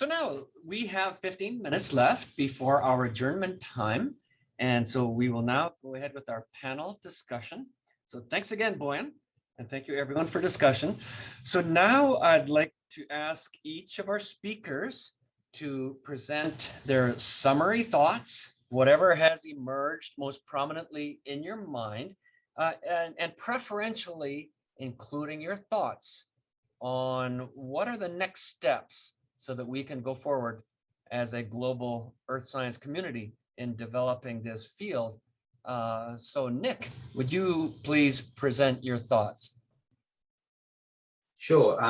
So now we have 15 minutes left before our adjournment time. And so we will now go ahead with our panel discussion. So thanks again, Boyan, and thank you everyone for discussion. So now I'd like to ask each of our speakers to present their summary thoughts, whatever has emerged most prominently in your mind, and preferentially including your thoughts on what are the next steps so that we can go forward as a global earth science community in developing this field. So Nick, would you please present your thoughts? Sure.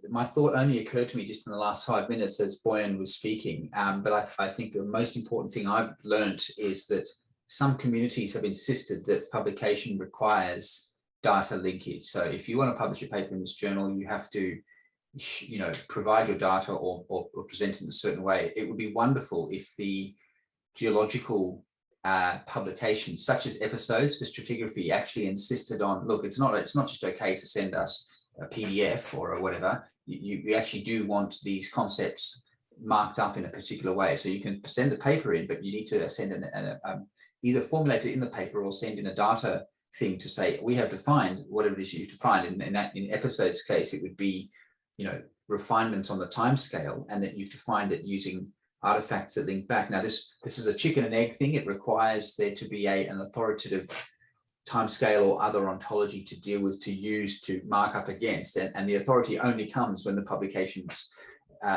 My thought only occurred to me just in the last 5 minutes as Boyan was speaking, but I think the most important thing I've learned is that some communities have insisted that publication requires data linkage. So if you want to publish a paper in this journal, you have to provide your data or present it in a certain way. It would be wonderful if the geological publications, such as episodes for stratigraphy, actually insisted on, look, it's not just okay to send us a PDF or whatever. You actually do want these concepts marked up in a particular way. So you can send the paper in, but you need to send either formulate it in the paper or send in a data thing to say, we have defined whatever it is you have to find. In episodes case, it would be, refinements on the time scale, and that you've defined it using artifacts that link back. Now, this is a chicken and egg thing. It requires there to be an authoritative timescale or other ontology to deal with, to use, to mark up against, and the authority only comes when the publications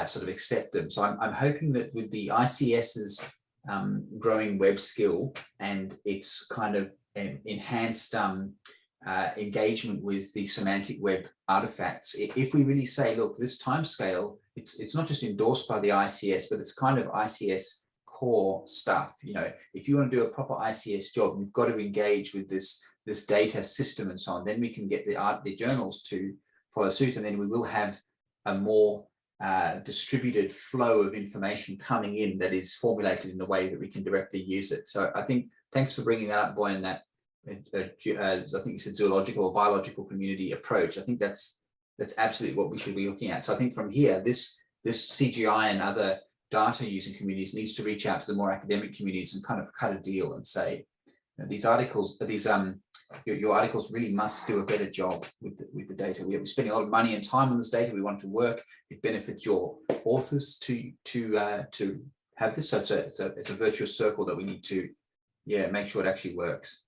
sort of accept them. So I'm hoping that with the ICS's growing web skill and its kind of enhanced engagement with the semantic web artifacts, if we really say, look, this timescale, it's not just endorsed by the ICS, but it's kind of ICS core stuff. If you want to do a proper ICS job, you've got to engage with this data system and so on. Then we can get the journals to follow suit, and then we will have a more distributed flow of information coming in that is formulated in the way that we can directly use it. So I think, thanks for bringing that up, Boyan, that I think you said zoological or biological community approach. I think that's absolutely what we should be looking at. So I think from here, this CGI and other data using communities needs to reach out to the more academic communities and kind of cut a deal and say, these articles, your articles really must do a better job with the data. We're spending a lot of money and time on this data. We want it to work. It benefits your authors to have this. So it's a virtuous circle that we need to make sure it actually works.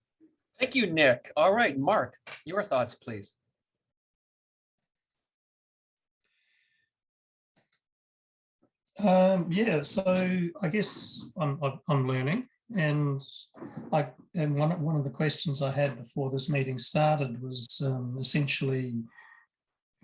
Thank you, Nick. All right, Mark, your thoughts, please. So I guess I'm learning, and one of the questions I had before this meeting started was essentially,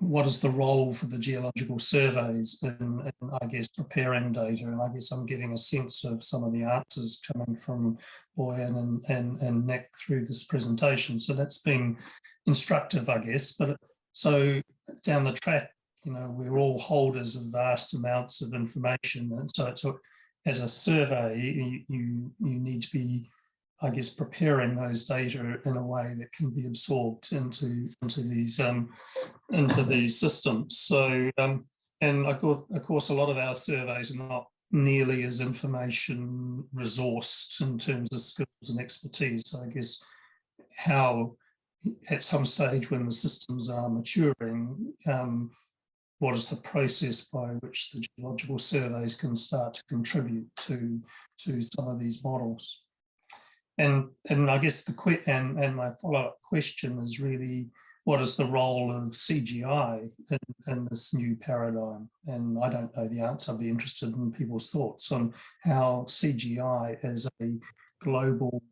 what is the role for the geological surveys in I guess preparing data? And I guess I'm getting a sense of some of the answers coming from Boyan and Nick through this presentation. So that's been instructive, I guess. But so down the track, we're all holders of vast amounts of information, and so as a survey, you need to be, I guess, preparing those data in a way that can be absorbed into these systems. So and of course a lot of our surveys are not nearly as information resourced in terms of skills and expertise. So I guess how at some stage when the systems are maturing, what is the process by which the geological surveys can start to contribute to some of these models? And I guess and my follow-up question is really, what is the role of CGI in this new paradigm? And I don't know the answer. I'd be interested in people's thoughts on how CGI as a global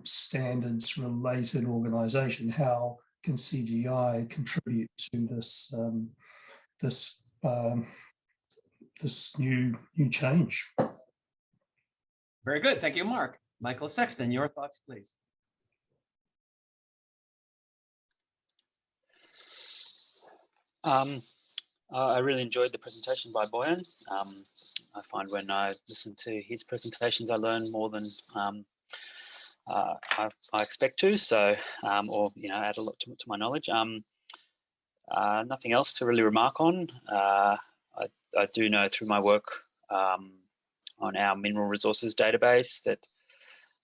standards-related organization, how can CGI contribute to this new change? Very good. Thank you, Mark. Michael Sexton, your thoughts, please. I really enjoyed the presentation by Boyan. I find when I listen to his presentations, I learn more than I expect to. So, or add a lot to my knowledge. Nothing else to really remark on. I do know through my work on our mineral resources database that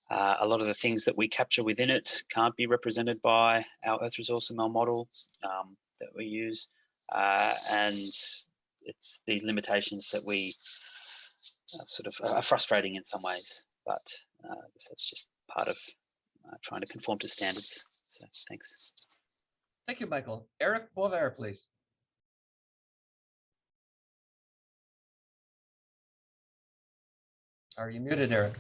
a lot of the things that we capture within it can't be represented by our Earth Resource ML model that we use. And it's these limitations that we sort of are frustrating in some ways, but I guess that's just part of trying to conform to standards. So thanks. Thank you, Michael. Eric Boisvert, please. Are you muted, Eric?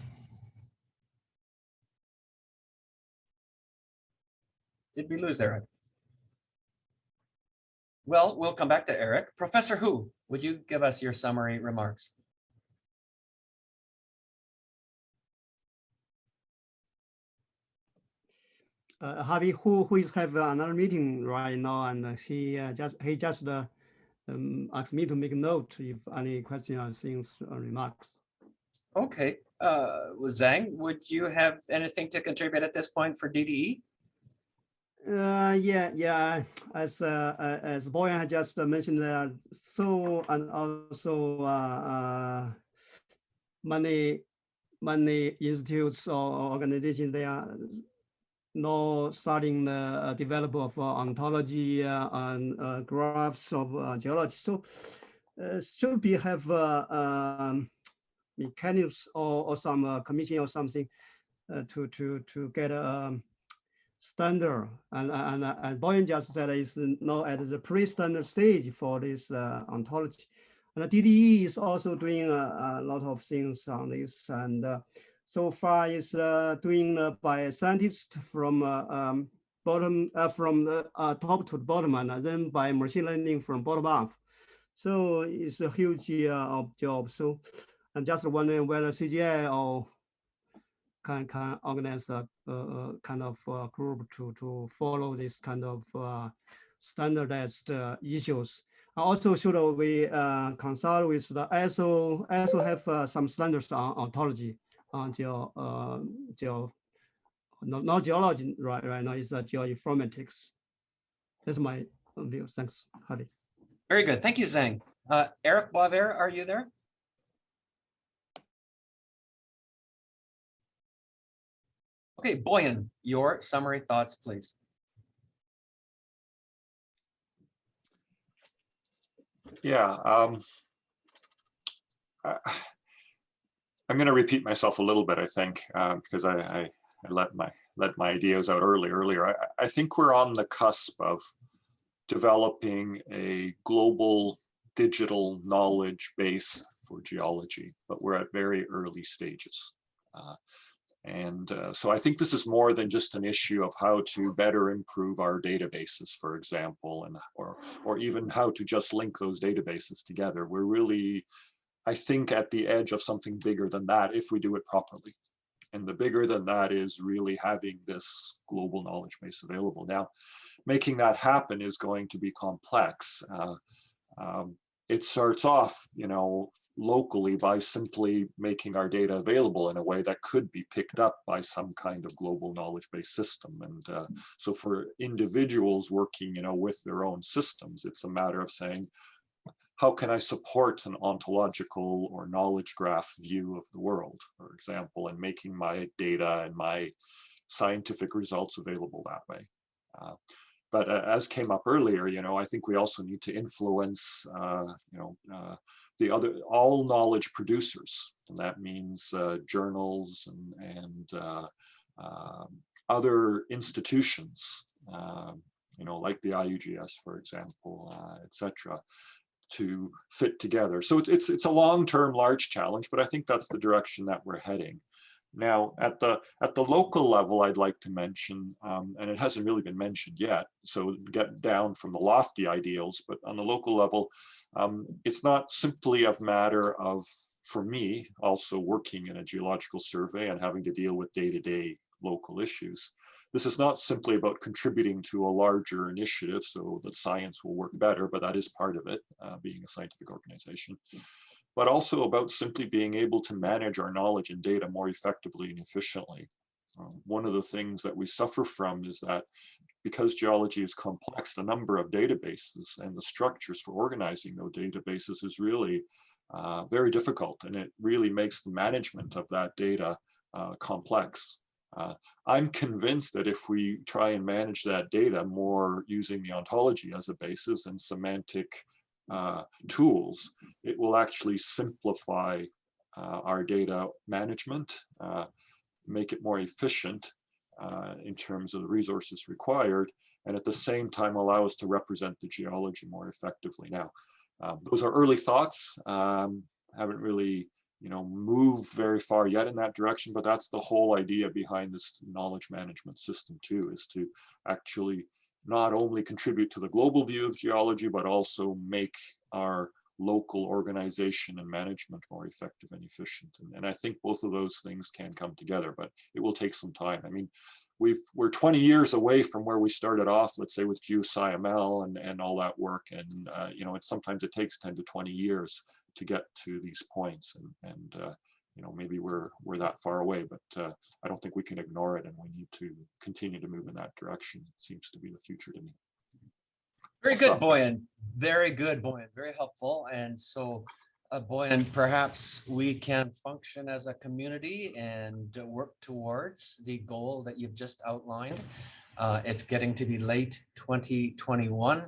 Did we lose Eric? Well, we'll come back to Eric. Professor Hu, would you give us your summary remarks? Harvey, who is have another meeting right now, and he just asked me to make a note if any question or things or remarks. Okay, Zhang, would you have anything to contribute at this point for DDE? Yeah. As Boyan had just mentioned, so and also many institutes or organizations, they are now starting the development of ontology and graphs of geology. So should we have mechanisms or some commission or something to get a standard, and Boyan just said it's now at the pre-standard stage for this ontology. And the DDE is also doing a lot of things on this, and so far is doing by scientists from from the top to the bottom, and then by machine learning from bottom up. So it's a huge job. So I'm just wondering whether CGI or can organize a kind of group to follow this kind of standardized issues. Also, should we consult with the ISO? ISO have some standards on ontology, on not geology right now, it's geoinformatics. That's my view. Thanks, Harvey. Very good. Thank you, Zhang. Eric Boisvert, are you there? Okay, Boyan, your summary thoughts, please. Yeah, I'm going to repeat myself a little bit, I think, because I let my ideas out earlier. I think we're on the cusp of developing a global digital knowledge base for geology, but we're at very early stages. So I think this is more than just an issue of how to better improve our databases, for example, or even how to just link those databases together. We're really, I think, at the edge of something bigger than that if we do it properly. And the bigger than that is really having this global knowledge base available. Now, making that happen is going to be complex. It starts off, locally by simply making our data available in a way that could be picked up by some kind of global knowledge-based system. And so for individuals working, with their own systems, it's a matter of saying, how can I support an ontological or knowledge graph view of the world, for example, and making my data and my scientific results available that way. But as came up earlier, I think we also need to influence, all knowledge producers, and that means journals and other institutions, like the IUGS, for example, etc., to fit together. So it's a long-term, large challenge, but I think that's the direction that we're heading. Now, at the local level, I'd like to mention, and it hasn't really been mentioned yet, so get down from the lofty ideals, but on the local level, it's not simply a matter of, for me, also working in a geological survey and having to deal with day-to-day local issues. This is not simply about contributing to a larger initiative so that science will work better, but that is part of it, being a scientific organization, but also about simply being able to manage our knowledge and data more effectively and efficiently. One of the things that we suffer from is that because geology is complex, the number of databases and the structures for organizing those databases is really very difficult, and it really makes the management of that data complex. I'm convinced that if we try and manage that data more using the ontology as a basis and semantic tools, it will actually simplify our data management, make it more efficient in terms of the resources required, and at the same time allow us to represent the geology more effectively. Now, those are early thoughts. Haven't really, moved very far yet in that direction, but that's the whole idea behind this knowledge management system too, is to actually not only contribute to the global view of geology, but also make our local organization and management more effective and efficient. And I think both of those things can come together, but it will take some time. I mean, we're 20 years away from where we started off, let's say with CGI-IUGS and all that work. And, sometimes it takes 10 to 20 years to get to these points. And maybe we're that far away, but I don't think we can ignore it, and we need to continue to move in that direction. It seems to be the future to me. Very good, Boyan. Very good, Boyan. Very helpful. And so, Boyan, perhaps we can function as a community and work towards the goal that you've just outlined. It's getting to be late 2021.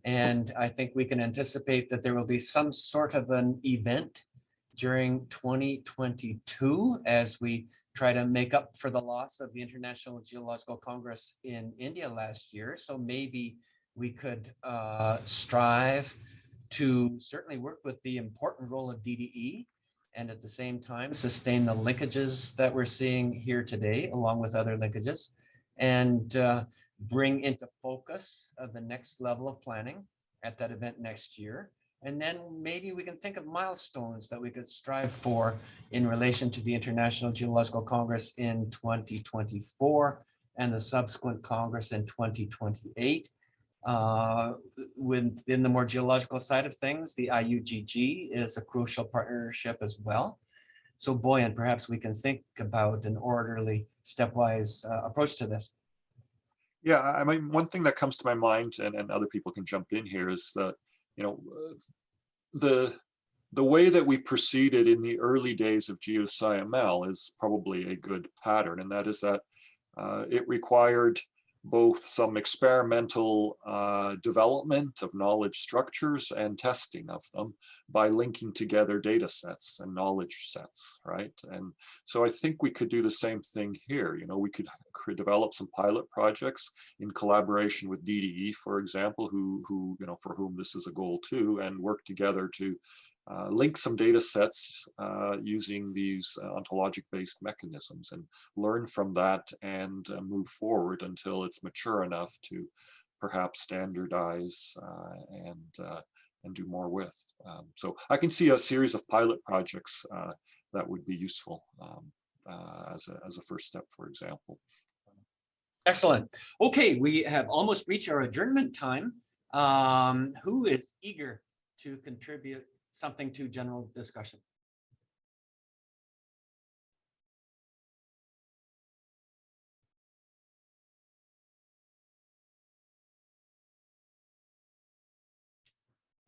And I think we can anticipate that there will be some sort of an event during 2022 as we try to make up for the loss of the International Geological Congress in India last year. So maybe we could strive to certainly work with the important role of DDE, and at the same time sustain the linkages that we're seeing here today, along with other linkages, and bring into focus the next level of planning at that event next year. And then maybe we can think of milestones that we could strive for in relation to the International Geological Congress in 2024 and the subsequent Congress in 2028. Within the more geological side of things, the IUGG is a crucial partnership as well. So Boyan, perhaps we can think about an orderly, stepwise approach to this. Yeah, I mean, one thing that comes to my mind, and other people can jump in here, is that, the way that we proceeded in the early days of GeoSciML is probably a good pattern, and that is that it required both some experimental development of knowledge structures and testing of them by linking together data sets and knowledge sets, right? And so I think we could do the same thing here. We could develop some pilot projects in collaboration with DDE, for example, who for whom this is a goal too, and work together to link some data sets using these ontologic-based mechanisms and learn from that and move forward until it's mature enough to perhaps standardize and do more with. So I can see a series of pilot projects that would be useful as a first step, for example. Excellent. Okay, we have almost reached our adjournment time. Who is eager to contribute something to general discussion?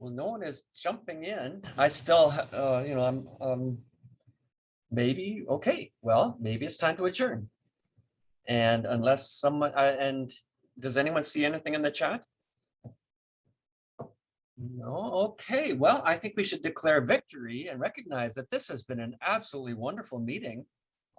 Well, no one is jumping in. I still, I'm maybe, okay, well, maybe it's time to adjourn. And unless someone, and does anyone see anything in the chat? No, okay. Well, I think we should declare victory and recognize that this has been an absolutely wonderful meeting.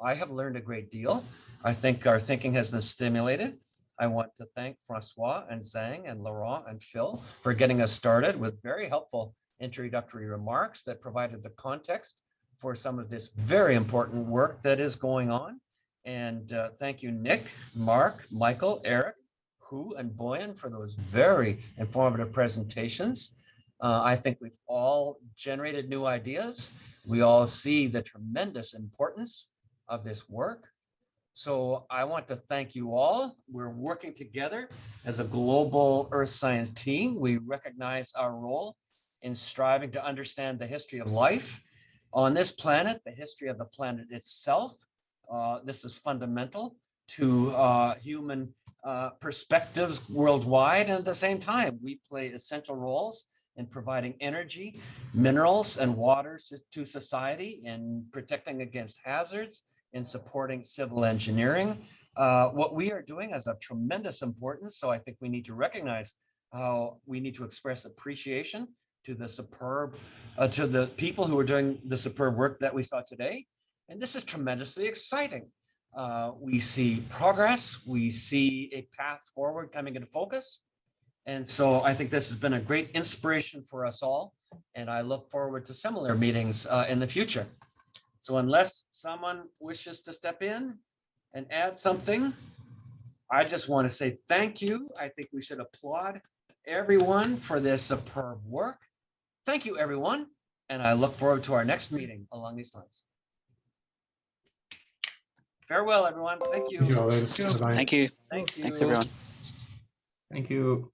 I have learned a great deal. I think our thinking has been stimulated. I want to thank Francois and Zhang and Laurent and Phil for getting us started with very helpful introductory remarks that provided the context for some of this very important work that is going on. And thank you, Nick, Mark, Michael, Eric, Hu, and Boyan for those very informative presentations. I think we've all generated new ideas. We all see the tremendous importance of this work. So I want to thank you all. We're working together as a global earth science team. We recognize our role in striving to understand the history of life on this planet, the history of the planet itself. This is fundamental to human perspectives worldwide. And at the same time, we play essential roles in providing energy, minerals, and waters to society, in protecting against hazards, in supporting civil engineering. What we are doing is of tremendous importance. So I think we need to recognize how we need to express appreciation to the superb, to the people who are doing the superb work that we saw today. And this is tremendously exciting. We see progress, we see a path forward coming into focus. And so I think this has been a great inspiration for us all. And I look forward to similar meetings in the future. So unless someone wishes to step in and add something, I just want to say thank you. I think we should applaud everyone for this superb work. Thank you, everyone. And I look forward to our next meeting along these lines. Farewell, everyone. Thank you. Thank you, Alex. Bye-bye. Thank you. Thank you. Thanks, everyone. Thank you.